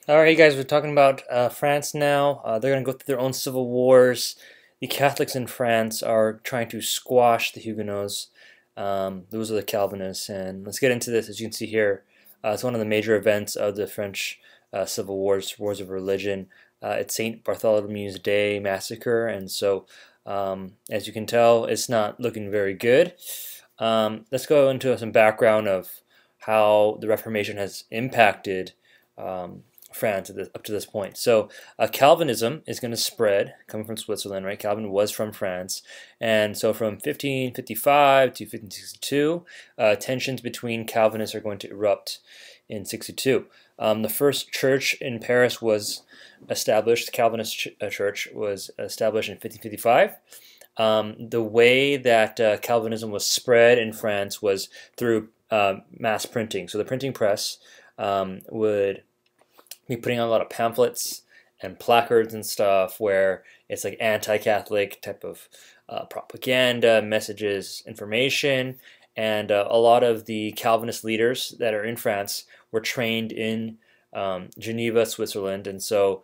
All right, guys, we're talking about France now. They're going to go through their own civil wars. The Catholics in France are trying to squash the Huguenots. Those are the Calvinists. And let's get into this. As you can see here, it's one of the major events of the French civil wars, wars of religion. It's St. Bartholomew's Day massacre. And so, as you can tell, it's not looking very good. Let's go into some background of how the Reformation has impacted France up to this point. So Calvinism is going to spread, coming from Switzerland, right? Calvin was from France, and so from 1555 to 1562, tensions between Calvinists are going to erupt in 62. The first church in Paris was established. Calvinist church was established in 1555. The way that Calvinism was spread in France was through mass printing. So the printing press would be putting out a lot of pamphlets and placards and stuff where it's like anti-Catholic type of propaganda, messages, information, and a lot of the Calvinist leaders that are in France were trained in Geneva, Switzerland, and so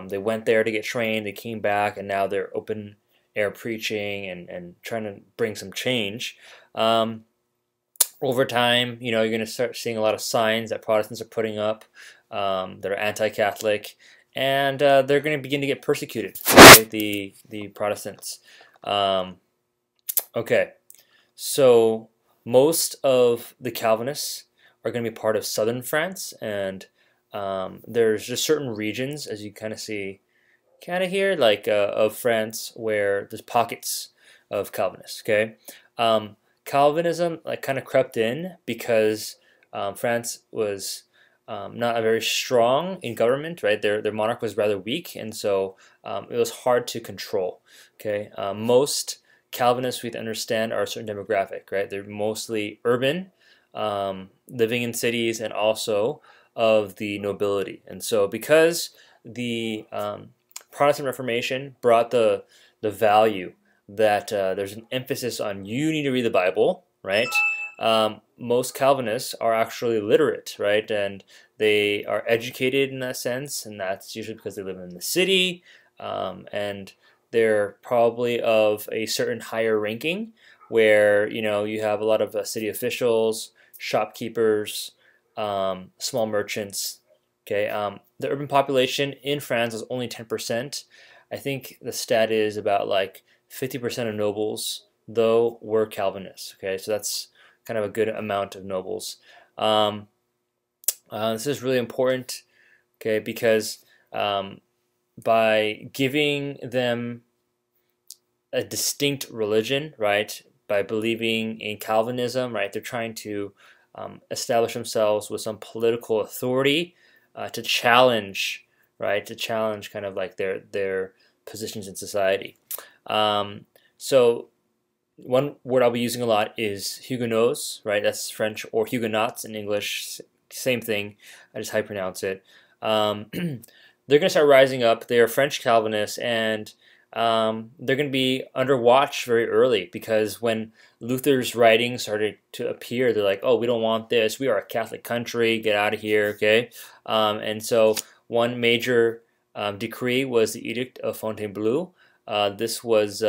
they went there to get trained. They came back, and now they're open air preaching and trying to bring some change. Over time, you're going to start seeing a lot of signs that Protestants are putting up that are anti-Catholic, and they're going to begin to get persecuted, right? The Protestants. Okay, so most of the Calvinists are going to be part of southern France, and there's just certain regions, as you kind of see, kind of here, like of France, where there's pockets of Calvinists. Okay, Calvinism like kind of crept in because France was not very strong in government, right? Their monarch was rather weak, and so it was hard to control. Okay, most Calvinists we understand are a certain demographic, right? They're mostly urban, living in cities, and also of the nobility. And so because the Protestant Reformation brought the value that there's an emphasis on you need to read the Bible, right? Most Calvinists are actually literate, right? And they are educated in that sense, and that's usually because they live in the city, and they're probably of a certain higher ranking where, you have a lot of city officials, shopkeepers, small merchants. Okay, the urban population in France is only 10%. I think the stat is about like 50% of nobles, though, were Calvinists. Okay, so that's kind of a good amount of nobles. This is really important, okay, because by giving them a distinct religion, right, by believing in Calvinism, right, they're trying to establish themselves with some political authority to challenge, right, to challenge kind of like their positions in society. So one word I'll be using a lot is Huguenots, right? That's French, or Huguenots in English, same thing. I just how you pronounce it. They're going to start rising up. They are French Calvinists, and they're going to be under watch very early because when Luther's writings started to appear, they're like, oh, we don't want this. We are a Catholic country. Get out of here, okay? And so one major decree was the Edict of Fontainebleau. This was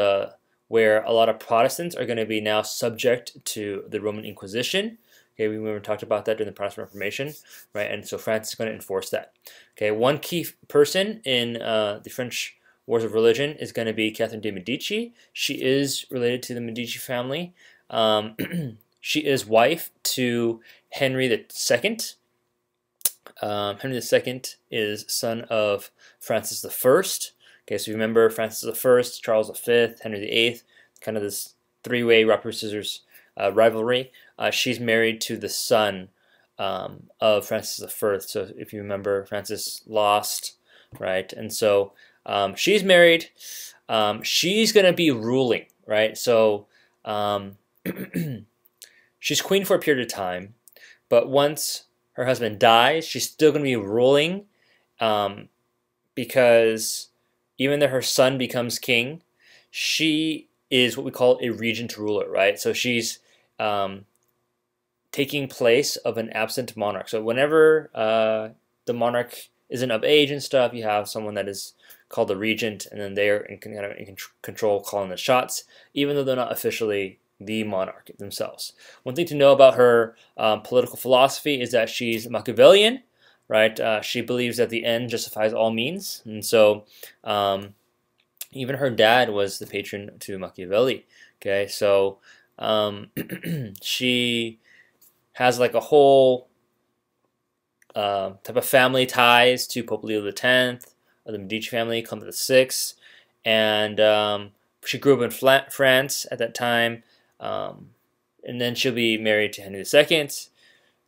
where a lot of Protestants are going to be now subject to the Roman Inquisition. Okay, we talked about that during the Protestant Reformation, right? And so France is going to enforce that. Okay, one key person in the French Wars of Religion is going to be Catherine de Medici. She is related to the Medici family. She is wife to Henry II. Henry II is son of Francis I. Okay, so you remember Francis I, Charles V, Henry VIII, kind of this three-way rock, paper, scissors rivalry. She's married to the son of Francis I. So if you remember, Francis lost, right? And so she's married. She's going to be ruling, right? So she's queen for a period of time, but once her husband dies, she's still going to be ruling because even though her son becomes king, she is what we call a regent ruler, right? So she's taking place of an absent monarch. So whenever the monarch isn't of age and stuff, you have someone that is called the regent, and then they're in kind of in control, calling the shots, even though they're not officially the monarch themselves. One thing to know about her political philosophy is that she's Machiavellian, right? She believes that the end justifies all means, and so even her dad was the patron to Machiavelli. Okay, so she has like a whole type of family ties to Pope Leo X, of the Medici family, Clement VI, and she grew up in France at that time, and then she'll be married to Henry II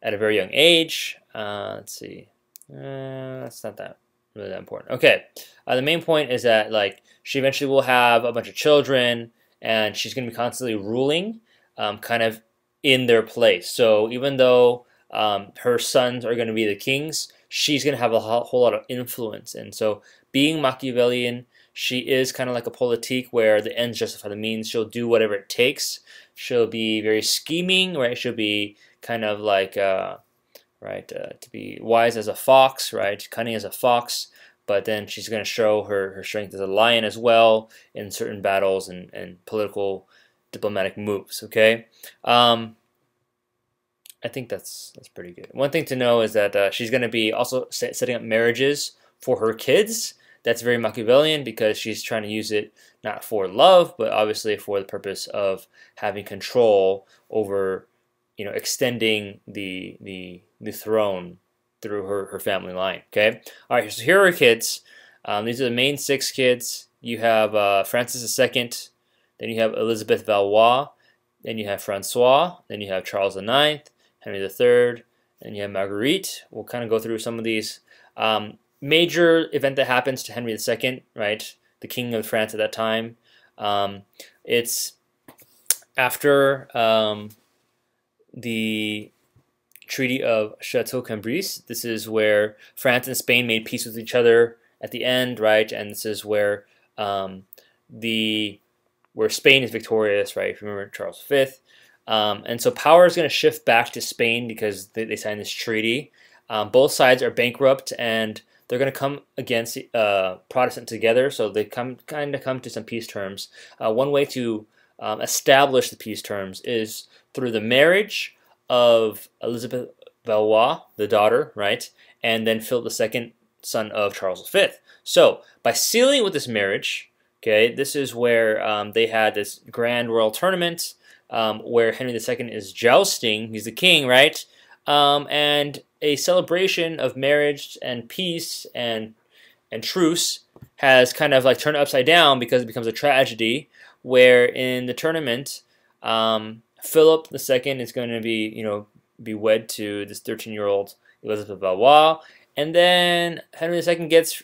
at a very young age. Let's see, that's not that really that important. Okay, the main point is that like she eventually will have a bunch of children, and she's going to be constantly ruling, kind of in their place. So even though her sons are going to be the kings, she's going to have a whole lot of influence. And so being Machiavellian, she is kind of like a politique where the ends justify the means. She'll do whatever it takes. She'll be very scheming, right? She'll be kind of like, to be wise as a fox, right? Cunning as a fox. But then she's going to show her strength as a lion as well in certain battles and political diplomatic moves, okay? I think that's pretty good. One thing to know is that she's going to be also setting up marriages for her kids. That's very Machiavellian because she's trying to use it not for love, but obviously for the purpose of having control over, extending the throne through her family line. Okay. All right. So here are her kids. These are the main 6 kids. You have Francis II, then you have Elizabeth Valois, then you have Francois, then you have Charles IX, Henry III, and you have Marguerite. We'll kind of go through some of these. Major event that happens to Henry II, right? The King of France at that time. It's after the Treaty of Chateau-Cambréis. This is where France and Spain made peace with each other at the end, right? And this is where where Spain is victorious, right? If you remember Charles V. And so power is going to shift back to Spain because they signed this treaty. Both sides are bankrupt, and they're going to come against Protestant together, so they kind of come to some peace terms. One way to establish the peace terms is through the marriage of Elizabeth Valois, the daughter, right, and then Philip II, son of Charles V. So by sealing with this marriage, okay, this is where they had this grand royal tournament where Henry II is jousting. He's the king, right? And a celebration of marriage and peace and truce has kind of like turned upside down because it becomes a tragedy where in the tournament, Philip II is going to be wed to this 13-year-old Elizabeth Valois, and then Henry II gets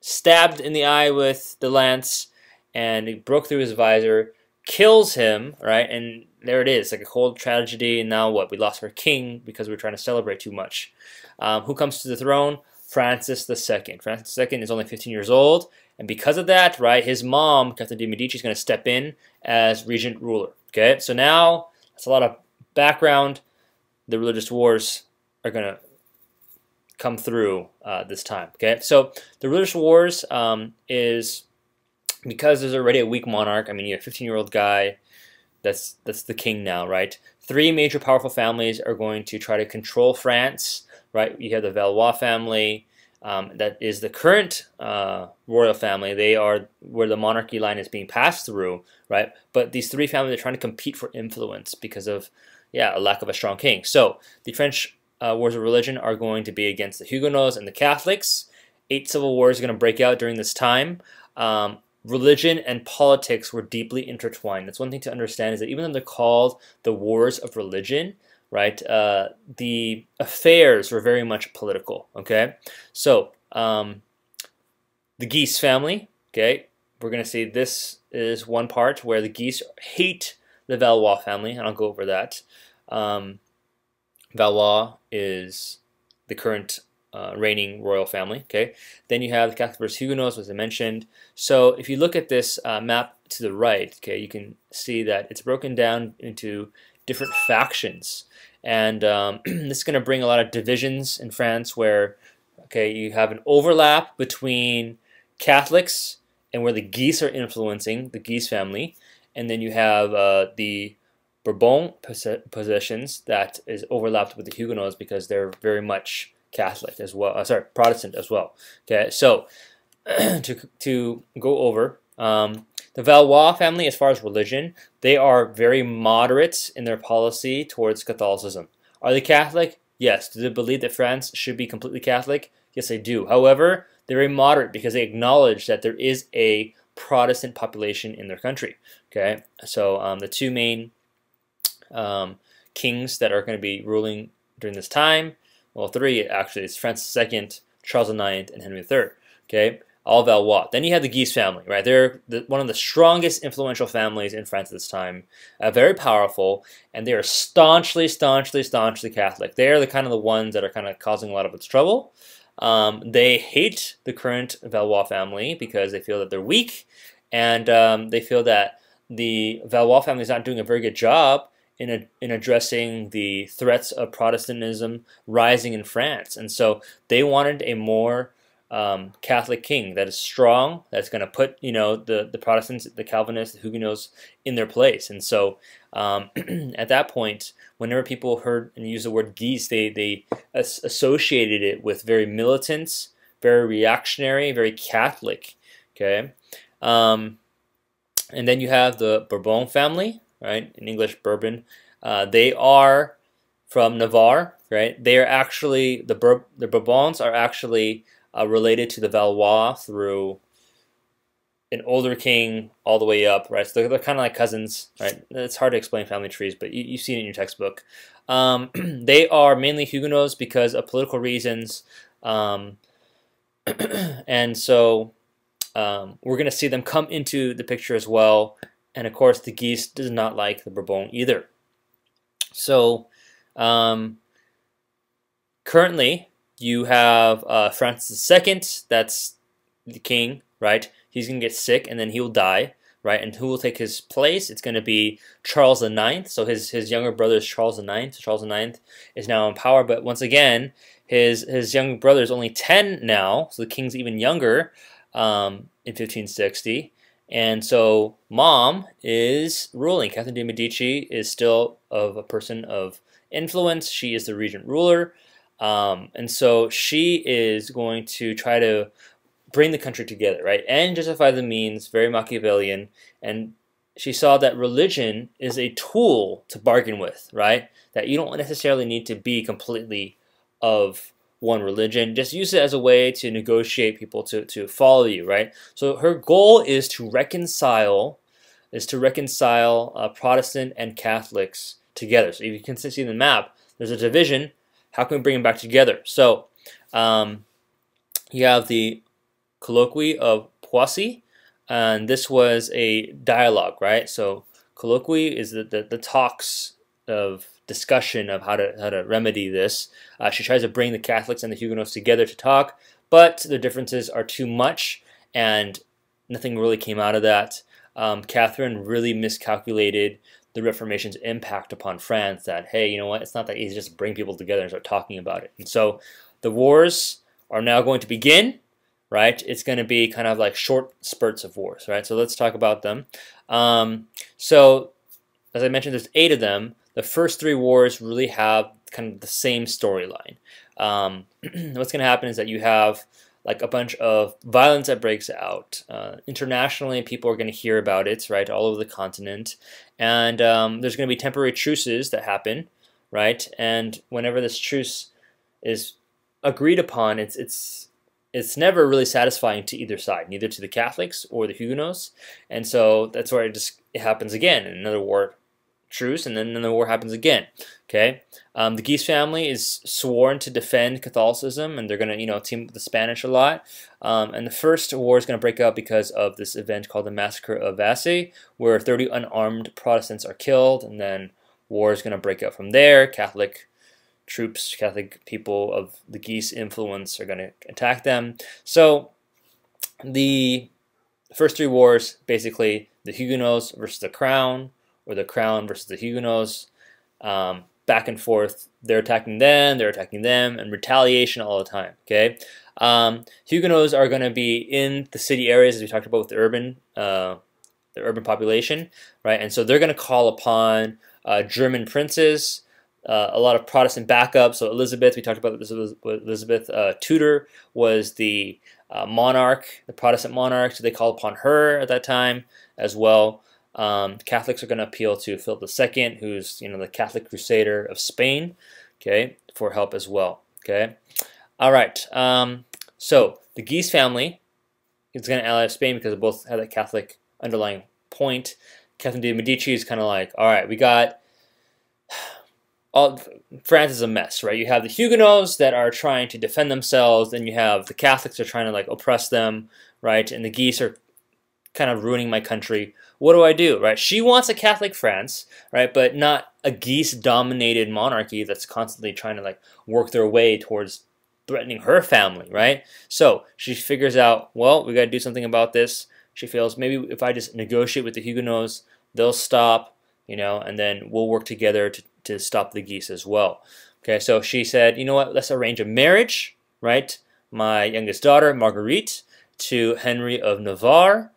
stabbed in the eye with the lance, and it broke through his visor, kills him, right? And there it is, like a cold tragedy. And now what? We lost our king because we were trying to celebrate too much. Who comes to the throne? Francis II. Francis II is only 15 years old, and because of that, right, his mom, Catherine de Medici, is going to step in as regent ruler. Okay, so now that's a lot of background. The religious wars are going to come through this time. Okay, so the religious wars is because there's already a weak monarch. I mean, you have a 15-year-old guy that's the king now, right? 3 major powerful families are going to try to control France, right? You have the Valois family, that is the current royal family. They are where the monarchy line is being passed through, right? But these 3 families are trying to compete for influence because of, a lack of a strong king. So the French wars of religion are going to be against the Huguenots and the Catholics. 8 civil wars are going to break out during this time. Religion and politics were deeply intertwined. That's one thing to understand, is that even though they're called the wars of religion, right, the affairs were very much political, okay? So, the Guise family, okay, we're going to see this is one part where the Guise hate the Valois family, and I'll go over that. Valois is the current reigning royal family. Okay, then you have the Catholic versus Huguenots, as I mentioned. So if you look at this map to the right, okay, you can see that it's broken down into different factions, and this is going to bring a lot of divisions in France, where Okay, you have an overlap between Catholics and where the Guise are influencing the Guise family, and then you have the Bourbon possessions that is overlapped with the Huguenots because they're very much Catholic as well. Sorry, Protestant as well. Okay, so to go over the Valois family, as far as religion, they are very moderate in their policy towards Catholicism. Are they Catholic? Yes. Do they believe that France should be completely Catholic? Yes, they do. However, they're very moderate because they acknowledge that there is a Protestant population in their country. Okay, so the two main kings that are going to be ruling during this time, well, three actually, it's Francis II, Charles IX, and Henry III. Okay, all Valois. Then you have the Guise family, right? They're one of the strongest influential families in France at this time, very powerful, and they are staunchly Catholic. They are the kind of the ones that are kind of causing a lot of its trouble. They hate the current Valois family because they feel that they're weak, and they feel that the Valois family is not doing a very good job in addressing the threats of Protestantism rising in France. And so they wanted a more Catholic king that is strong, that's going to put the Protestants, the Calvinists, the Huguenots in their place. And so at that point, whenever people heard and used the word Guise, they associated it with very militant, very reactionary, very Catholic. Okay, and then you have the Bourbon family, right? In English, Bourbon. They are from Navarre, right? They are actually the Bourbons are actually related to the Valois through an older king all the way up, right? So they're kind of like cousins, right? It's hard to explain family trees, but you see it in your textbook. They are mainly Huguenots because of political reasons, and so we're going to see them come into the picture as well. And of course, the Guise does not like the Bourbon either. So currently, you have Francis II, that's the king, right? He's going to get sick and then he will die, right? And who will take his place? It's going to be Charles IX. So his younger brother is Charles IX. Charles IX is now in power, but once again, his younger brother is only 10 now, so the king's even younger in 1560. And so Mom is ruling. Catherine de' Medici is still a person of influence. She is the regent ruler. And so she is going to try to bring the country together, right? And justify the means, very Machiavellian. And she saw that religion is a tool to bargain with, right? That you don't necessarily need to be completely of one religion. Just use it as a way to negotiate people to follow you, right? So her goal is to reconcile Protestant and Catholics together. So if you can see the map, there's a division. How can we bring them back together? So you have the Colloquy of Poissy, and this was a dialogue, right? So colloquy is the talks of discussion of how to remedy this. She tries to bring the Catholics and the Huguenots together to talk, but the differences are too much, and nothing really came out of that. Catherine really miscalculated the Reformation's impact upon France, that, hey, you know what, it's not that easy just to bring people together and start talking about it. And so the wars are now going to begin, right? It's going to be kind of like short spurts of wars, right? So let's talk about them. So as I mentioned, there's 8 of them. The first 3 wars really have kind of the same storyline. What's going to happen is that you have like a bunch of violence that breaks out. Internationally, people are going to hear about it, right, all over the continent. And there's going to be temporary truces that happen, right? And whenever this truce is agreed upon, it's never really satisfying to either side, neither to the Catholics or the Huguenots. And so that's where it happens again in another war truce, and then the war happens again. Okay, the Guise family is sworn to defend Catholicism, and they're going to team with the Spanish a lot. And the first war is going to break out because of this event called the Massacre of Vassy, where 30 unarmed Protestants are killed, and then war is going to break out from there. Catholic troops, Catholic people of the Guise influence are going to attack them. So the first 3 wars, basically the Huguenots versus the Crown, or the Crown versus the Huguenots, back and forth. They're attacking them, and retaliation all the time. Okay, Huguenots are going to be in the city areas, as we talked about with the urban population, right? And so they're going to call upon German princes, a lot of Protestant backup. So Elizabeth, we talked about this. Elizabeth Tudor was the monarch, the Protestant monarch. So they called upon her at that time as well. Catholics are going to appeal to Philip II, who's the Catholic Crusader of Spain, okay, for help as well. Okay, all right. So the Guise family is going to ally Spain because they both have that Catholic underlying point. Catherine de' Medici is kind of like, all right, we got France is a mess, right? You have the Huguenots that are trying to defend themselves, then you have the Catholics that are trying to like oppress them, right? And the Guise are kind of ruining my country. What do I do, right? She wants a Catholic France, right? But not a Guise-dominated monarchy that's constantly trying to like work their way towards threatening her family, right? So she figures out, well, we got to do something about this. She feels maybe if I just negotiate with the Huguenots, they'll stop, and then we'll work together to stop the Guise as well. Okay, so she said, you know what, let's arrange a marriage, right? My youngest daughter, Marguerite, to Henry of Navarre.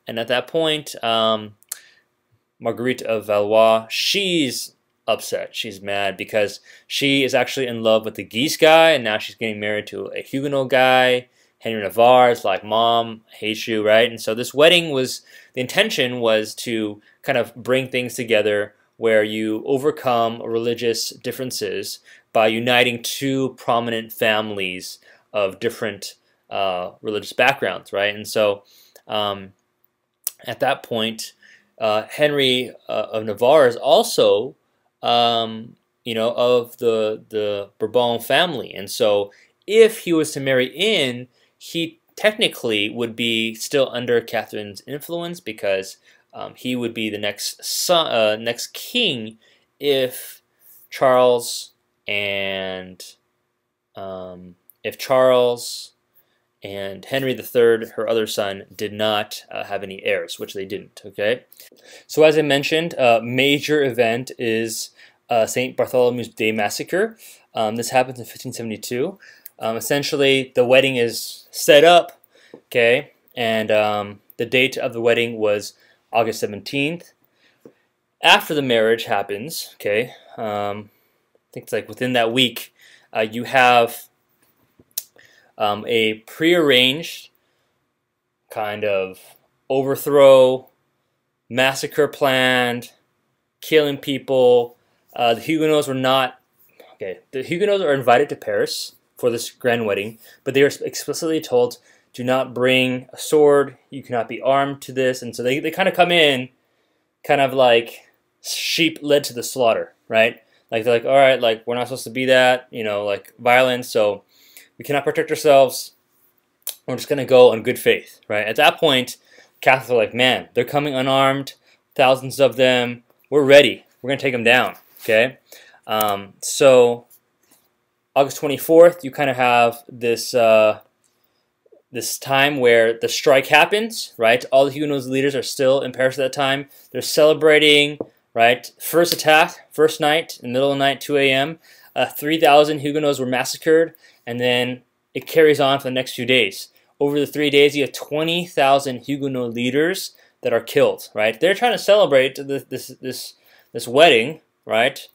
And at that point, Marguerite of Valois, she's upset. She's mad because she is actually in love with the Guise guy, and now she's getting married to a Huguenot guy. Henry of Navarre is like, Mom, I hate you, right? And so this wedding the intention was to kind of bring things together where you overcome religious differences by uniting two prominent families of different religious backgrounds, right? And so at that point, Henry of Navarre is also, of the Bourbon family, and so if he was to marry in, he technically would be still under Catherine's influence because he would be the next king if Charles and Henry III, her other son, did not have any heirs, which they didn't. Okay, so as I mentioned, a major event is St. Bartholomew's Day Massacre. This happens in 1572. Essentially, the wedding is set up, okay, and the date of the wedding was August 17th. After the marriage happens, okay, I think it's like within that week, you have a prearranged kind of overthrow, massacre planned, killing people. The Huguenots were not, okay, the Huguenots are invited to Paris for this grand wedding, but they are explicitly told, do not bring a sword, you cannot be armed to this, and so they kind of come in kind of like sheep led to the slaughter, right? Like they're like, all right, like we're not supposed to be that, like violence, so we cannot protect ourselves, we're just going to go on good faith, right? At that point, Catholics are like, man, they're coming unarmed, thousands of them, we're ready, we're going to take them down, okay? So August 24th, you kind of have this this time where the strike happens, right? All the Huguenot leaders are still in Paris at that time. They're celebrating, right? First attack, first night, in the middle of the night, 2 a.m. 3,000 Huguenots were massacred, and then it carries on for the next few days. Over the 3 days, you have 20,000 Huguenot leaders that are killed, right? They're trying to celebrate this wedding, right?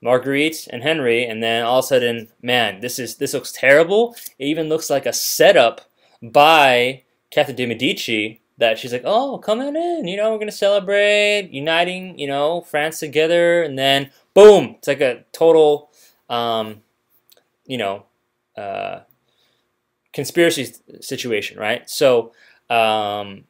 Marguerite and Henry, and then all of a sudden, man, this looks terrible. It even looks like a setup by Catherine de' Medici that she's like, oh, come on in, we're gonna celebrate uniting, France together, and then boom, it's like a total, conspiracy situation, right? So it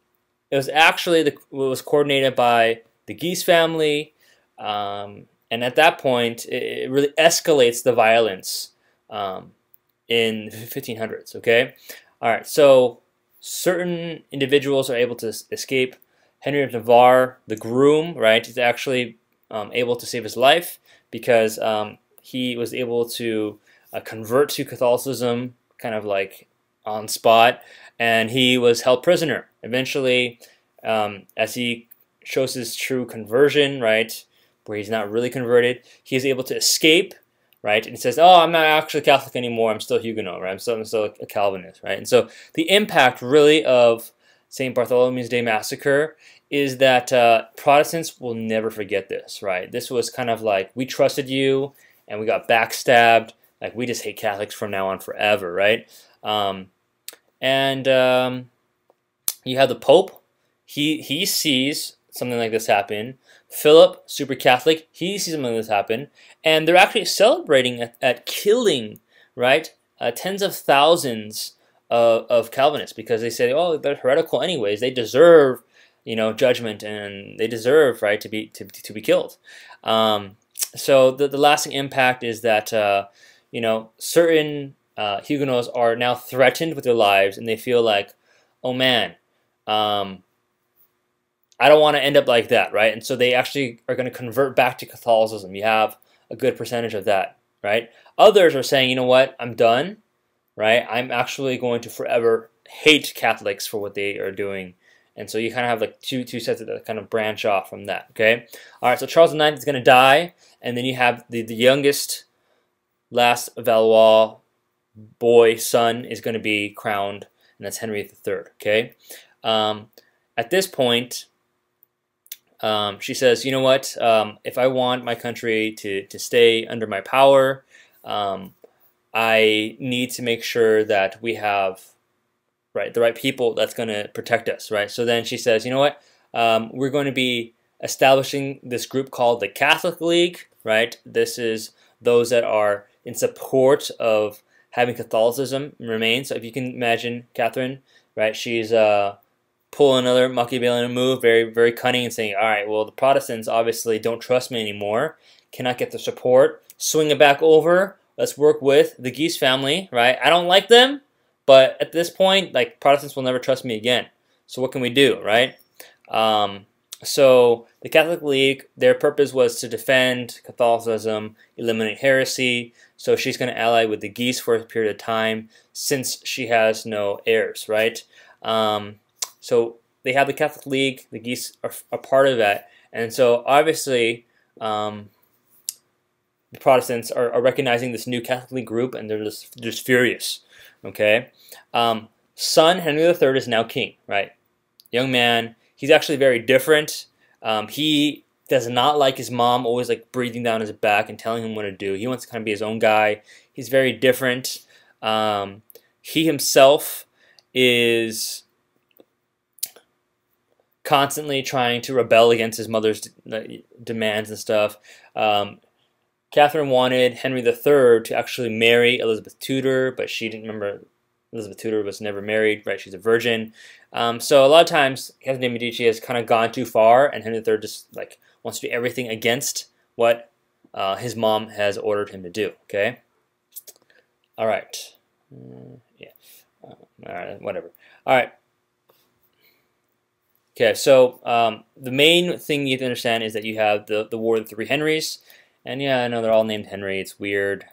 was actually it was coordinated by the Guise family. And at that point, it really escalates the violence in the 1500s, okay? All right, so certain individuals are able to escape. Henry of Navarre, the groom, right, is actually able to save his life because he was able to convert to Catholicism kind of like on spot, and he was held prisoner. Eventually, as he shows his true conversion, right, where he's not really converted, he is able to escape right? And he says, "Oh, I'm not actually Catholic anymore. I'm still Huguenot, right? I'm still a Calvinist, right?" And so the impact really of St. Bartholomew's Day massacre is that Protestants will never forget this, right? This was kind of like, we trusted you and we got backstabbed. Like, we just hate Catholics from now on forever, right? And you have the Pope. He sees something like this happen. Philip, super Catholic, he sees something like this happen, and they're actually celebrating at killing, right, tens of thousands of Calvinists, because they say, oh, they're heretical anyways. They deserve, judgment, and they deserve, right, to be killed. So the lasting impact is that certain Huguenots are now threatened with their lives, and they feel like, oh man, I don't want to end up like that, right? And so they actually are going to convert back to Catholicism. You have a good percentage of that, right? Others are saying, you know what, I'm done, right? I'm actually going to forever hate Catholics for what they are doing. And so you kind of have like two sets that kind of branch off from that, okay? All right, so Charles IX is going to die, and then you have the youngest, last Valois boy, son, is going to be crowned, and that's Henry III, okay? At this point, she says, you know what, if I want my country to stay under my power, I need to make sure that we have the right people that's going to protect us, right? So then she says, you know what, we're going to be establishing this group called the Catholic League, right? This is those that are in support of having Catholicism remain. So if you can imagine Catherine, right, she's pull another Machiavellian move, very, very cunning, and saying, all right, well, the Protestants obviously don't trust me anymore, cannot get the support, swing it back over, let's work with the Guise family, right? I don't like them, but at this point, like, Protestants will never trust me again. So what can we do, right? So the Catholic League, their purpose was to defend Catholicism, eliminate heresy. So she's going to ally with the Guise for a period of time, since she has no heirs, right? So they have the Catholic League, the Guise are a part of that, and so obviously the Protestants are recognizing this new Catholic League group, and they're just furious. Okay, son Henry III is now king, right? Young man, he's actually very different. He does not like his mom always like breathing down his back and telling him what to do. He wants to kind of be his own guy. He's very different. He himself is constantly trying to rebel against his mother's demands and stuff. Catherine wanted Henry III to actually marry Elizabeth Tudor, but she didn't remember Elizabeth Tudor was never married, right? She's a virgin. So a lot of times, Catherine de Medici has kind of gone too far, and Henry III just like wants to do everything against what his mom has ordered him to do. Okay. All right. Yeah. All right. Whatever. All right. Okay, so the main thing you have to understand is that you have the War of the Three Henrys, and yeah, I know they're all named Henry. It's weird,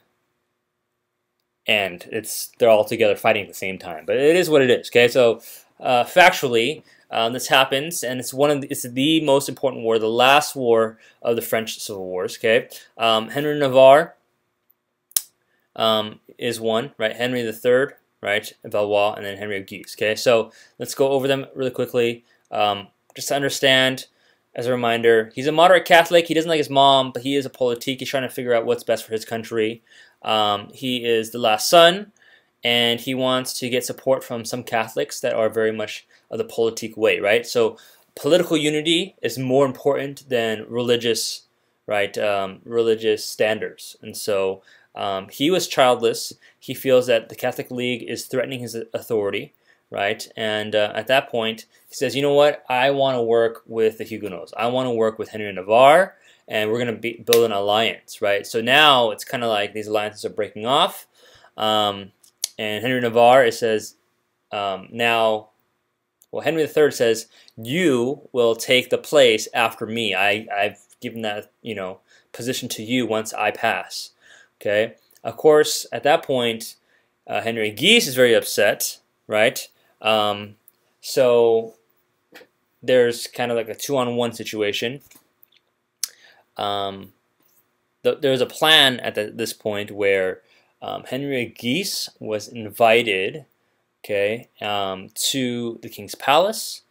and they're all together fighting at the same time, but it is what it is. Okay, so factually, this happens, and it's the most important war, the last war of the French Civil Wars. Okay, Henry Navarre is one, right? Henry III, right? Valois, and then Henry of Guise. Okay, so let's go over them really quickly. Just to understand, as a reminder, he's a moderate Catholic. He doesn't like his mom, but he is a politique. He's trying to figure out what's best for his country. He is the last son, and he wants to get support from some Catholics that are very much of the politique way, right? So political unity is more important than religious, right? Religious standards. And so he was childless. He feels that the Catholic League is threatening his authority, right? And at that point, he says, you know what? I want to work with the Huguenots. I want to work with Henry of Navarre, and we're going to build an alliance, right? So now it's kind of like these alliances are breaking off. And Henry of Navarre, it says, now, well, Henry III says, you will take the place after me. I've given that, position to you once I pass. Okay? Of course, at that point, Henry of Guise is very upset, right? So there's kind of like a 2-on-1 situation. there was a plan at this point where Henry of Guise was invited, okay, to the king's palace,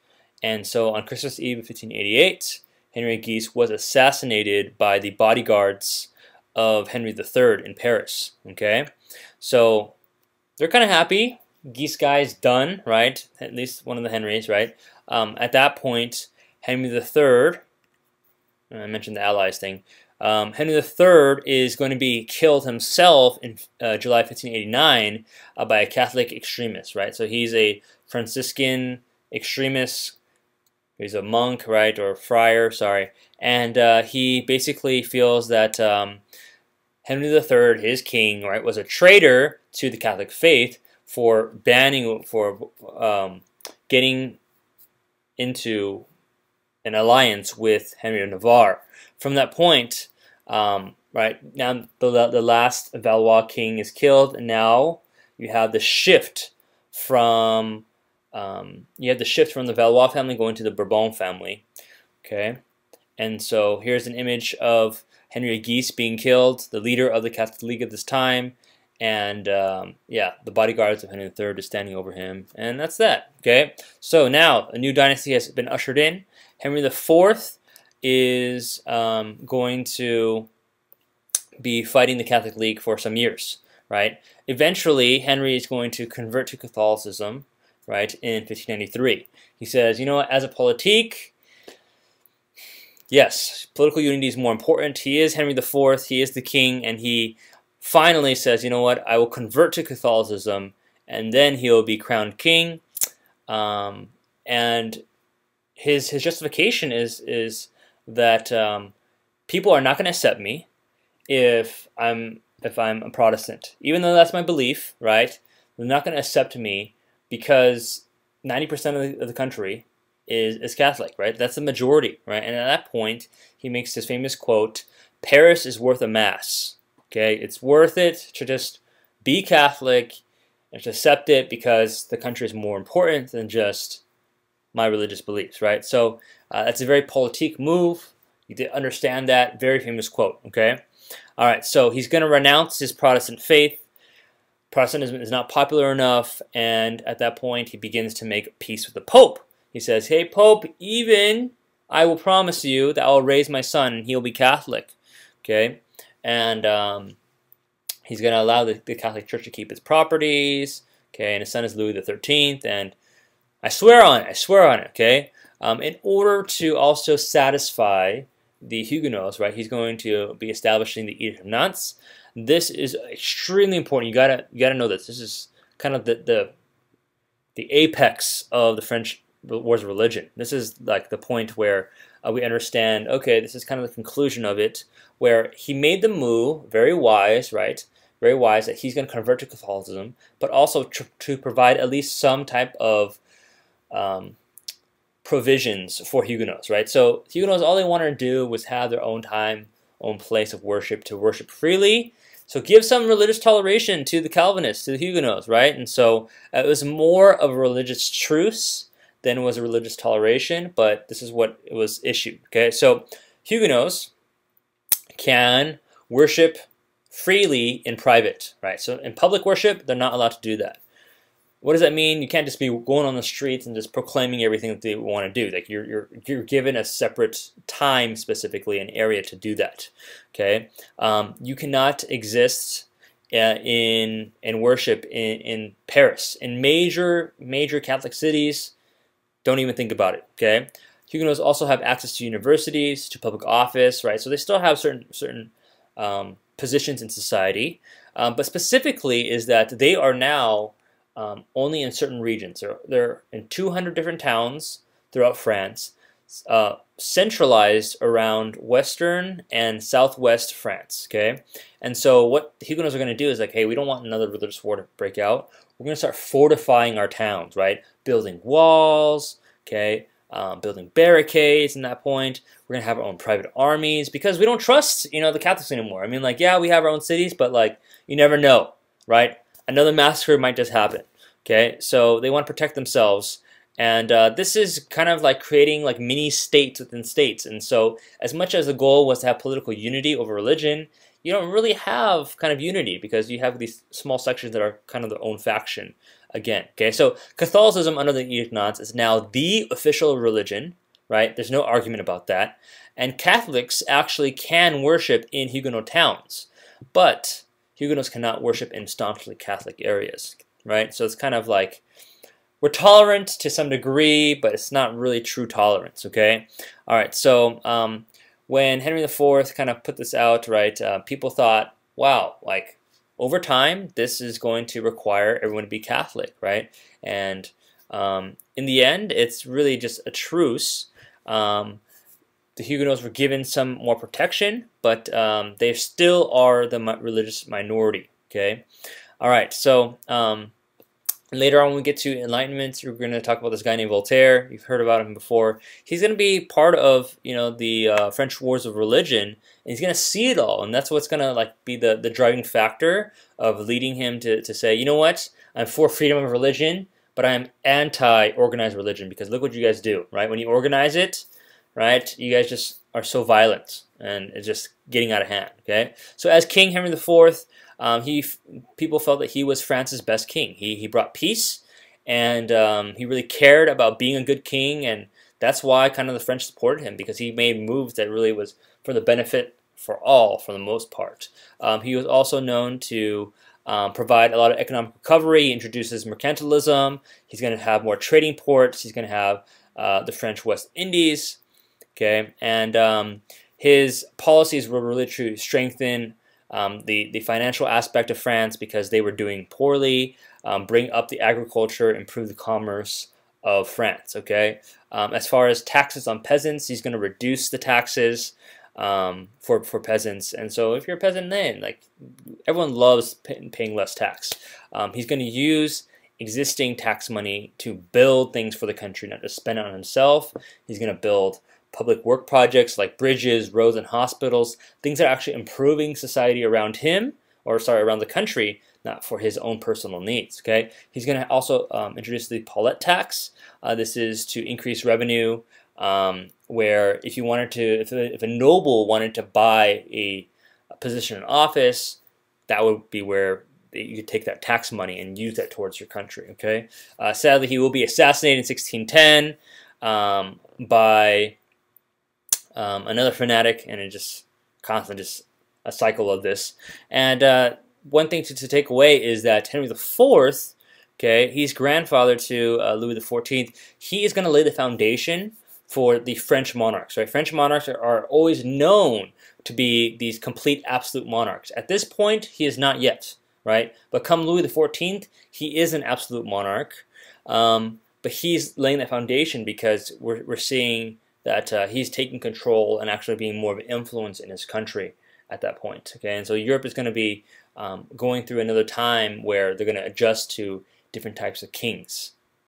and so on Christmas Eve of 1588, Henry of Guise was assassinated by the bodyguards of Henry III in Paris. Okay, so they're kind of happy. Guise guy's done, right? At least one of the Henrys, right? At that point, Henry III, I mentioned the Allies thing. Henry III is going to be killed himself in July 1589 by a Catholic extremist, right? So he's a Franciscan extremist. He's a monk, right, or friar, sorry. And he basically feels that Henry III, his king, right, was a traitor to the Catholic faith for getting into an alliance with Henry of Navarre. From that point, right, now the last Valois king is killed, and now you have the shift from the Valois family going to the Bourbon family. Okay, and so here's an image of Henry of Guise being killed, the leader of the Catholic League at this time, and yeah, the bodyguards of Henry III are standing over him, and that's that. Okay, so now a new dynasty has been ushered in. Henry IV is going to be fighting the Catholic League for some years, right? Eventually, Henry is going to convert to Catholicism, right, in 1593. He says, you know what, as a politique, yes, political unity is more important. He is Henry IV, he is the king, and he finally says, you know what, I will convert to Catholicism, and then he will be crowned king. And his justification is that people are not going to accept me if I'm a Protestant, even though that's my belief, right? They're not going to accept me because 90% of the country is Catholic, right? That's the majority, right? And at that point, he makes this famous quote: "Paris is worth a mass." Okay, it's worth it to just be Catholic and to accept it because the country is more important than just my religious beliefs, right? So that's a very politique move. You did understand that. Very famous quote, okay? All right, so he's going to renounce his Protestant faith. Protestantism is not popular enough, and at that point, he begins to make peace with the Pope. He says, hey, Pope, even I will promise you that I will raise my son, and he'll be Catholic, okay? And he's going to allow the Catholic Church to keep its properties, okay? And his son is Louis XIII, and I swear on it, okay? In order to also satisfy the Huguenots, right, he's going to be establishing the Edict of Nantes. This is extremely important. You gotta know this. This is kind of the apex of the French Wars of Religion. This is like the point where we understand, okay, this is kind of the conclusion of it, where he made the move, very wise, right? Very wise, that he's going to convert to Catholicism, but also to provide at least some type of provisions for Huguenots, right? So Huguenots, all they wanted to do was have their own time, own place of worship, to worship freely. So give some religious toleration to the Calvinists, to the Huguenots, right? And so it was more of a religious truce than it was a religious toleration, but this is what it was issued, okay? So Huguenots can worship freely in private, right? So in public worship, they're not allowed to do that. What does that mean? You can't just be going on the streets and just proclaiming everything that they want to do. Like you're given a separate time, specifically an area to do that. Okay, you cannot exist in worship in Paris. In major Catholic cities, don't even think about it. Okay, Huguenots also have access to universities, to public office, right? So they still have certain positions in society, but specifically is that they are now only in certain regions. They're in 200 different towns throughout France, centralized around western and southwest France, okay? And so what the Huguenots are going to do is like, hey, we don't want another religious war to break out. We're going to start fortifying our towns, right? Building walls, okay? Building barricades. In that point, we're going to have our own private armies because we don't trust, the Catholics anymore. I mean, like, yeah, we have our own cities, but like, you never know, right? Another massacre might just happen, okay? So they want to protect themselves, And this is kind of like creating like mini states within states. And so as much as the goal was to have political unity over religion, you don't really have kind of unity because you have these small sections that are kind of their own faction again. Okay, so Catholicism under the Edict of Nantes is now the official religion, right? There's no argument about that. And Catholics actually can worship in Huguenot towns, but Huguenots cannot worship in staunchly Catholic areas, right? So it's kind of like we're tolerant to some degree, but it's not really true tolerance, okay? All right, so when Henry IV kind of put this out, right, people thought, wow, like over time, this is going to require everyone to be Catholic, right? And in the end, it's really just a truce. The Huguenots were given some more protection, but they still are the religious minority, okay? All right, so later on when we get to Enlightenment, we're going to talk about this guy named Voltaire. You've heard about him before. He's going to be part of, you know, the French Wars of Religion, and he's going to see it all, and that's what's going to like be the driving factor of leading him to say, you know what, I'm for freedom of religion, but I'm anti-organized religion because look what you guys do, right? When you organize it, right, you guys just are so violent, and it's just getting out of hand, okay? So as King Henry IV, people felt that he was France's best king. He brought peace, and he really cared about being a good king, and that's why kind of the French supported him, because he made moves that really was for the benefit for all, for the most part. He was also known to provide a lot of economic recovery. He introduces mercantilism. He's going to have more trading ports. He's going to have the French West Indies. Okay, and his policies were really to strengthen the financial aspect of France because they were doing poorly, bring up the agriculture, improve the commerce of France. Okay, as far as taxes on peasants, he's going to reduce the taxes for peasants, and so if you're a peasant, then like everyone loves paying less tax. He's going to use existing tax money to build things for the country, not just spend it on himself. He's going to build public work projects like bridges, roads, and hospitals, things that are actually improving society around him, or sorry, around the country, not for his own personal needs. Okay, he's going to also introduce the Paulette tax. This is to increase revenue, where if you wanted to, if a noble wanted to buy a position in office, that would be where you could take that tax money and use that towards your country. Okay, sadly, he will be assassinated in 1610 by another fanatic, and it just constantly just a cycle of this. And one thing to take away is that Henry IV, okay, he's grandfather to Louis XIV. He is going to lay the foundation for the French monarchs. Right, French monarchs are always known to be these complete absolute monarchs. At this point, he is not yet, right? But come Louis XIV, he is an absolute monarch. But he's laying that foundation because we're seeing that he's taking control and actually being more of an influence in his country at that point. Okay, and so Europe is going to be going through another time where they're going to adjust to different types of kings.